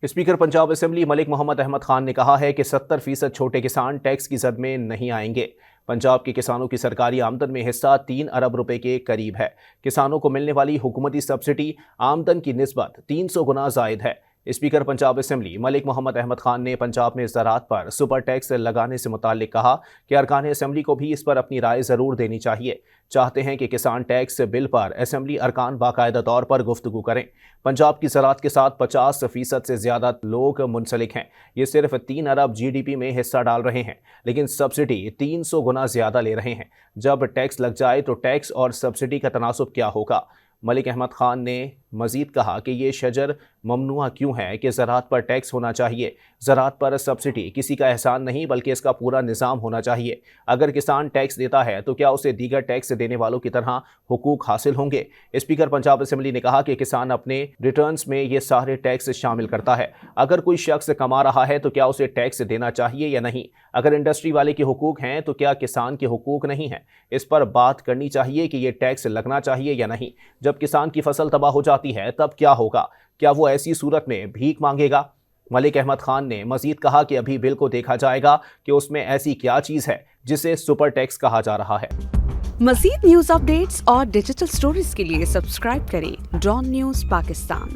Speaker Punjab assembly Malik Mohammad Ahmad Khan ने कहा है कि 70% छोटे किसान टैक्स की जद में नहीं आएंगे। पंजाब के किसानों की सरकारी आमदन में हिस्सा 3 अरब रुपए के करीब है। किसानों को मिलने वाली हुकूमती सब्सिडी आमदन की निस्बत 300 गुना जायद है। स्पीकर पंजाब असेंबली मलिक मोहम्मद अहमद खान ने पंजाब में ज़राअत पर सुपर टैक्स लगाने से मुताल्लिक कहा कि अरकान असेंबली को भी इस पर अपनी राय ज़रूर देनी चाहिए। चाहते हैं कि किसान टैक्स बिल पर असेंबली अरकान बाकायदा तौर पर गुफ्तगू करें। पंजाब की ज़राअत के साथ 50% से ज़्यादा लोग मुंसलिक हैं। ये सिर्फ 3 अरब GDP में हिस्सा डाल रहे हैं, लेकिन सब्सिडी 300 गुना ज़्यादा ले रहे हैं। जब टैक्स लग जाए तो टैक्स और सब्सिडी का तनासुब क्या होगा? मलिक अहमद खान ने मजीद कहा कि ये शजर ममनुआ क्यों है कि ज़राअत पर टैक्स होना चाहिए। ज़राअत पर सब्सिडी किसी का एहसान नहीं बल्कि इसका पूरा निज़ाम होना चाहिए। अगर किसान टैक्स देता है तो क्या उसे दीगर टैक्स देने वालों की तरह हुकूक हासिल होंगे? स्पीकर पंजाब असेंबली ने कहा कि किसान अपने रिटर्न्स में ये सारे टैक्स शामिल करता है। अगर कोई शख्स कमा रहा है तो क्या उसे टैक्स देना चाहिए या नहीं? अगर इंडस्ट्री वाले के हुकूक हैं तो क्या किसान के हुकूक नहीं हैं? इस पर बात करनी चाहिए कि ये टैक्स लगना चाहिए या नहीं। जब किसान की फसल तबाह हो जाती है तब क्या होगा? क्या वो ऐसी सूरत में भीख मांगेगा? मलिक अहमद खान ने मजीद कहा कि अभी बिल को देखा जाएगा कि उसमें ऐसी क्या चीज़ है जिसे सुपर टैक्स कहा जा रहा है। मज़ीद न्यूज़ अपडेट्स और डिजिटल स्टोरीज के लिए सब्सक्राइब करें डॉन न्यूज़ पाकिस्तान।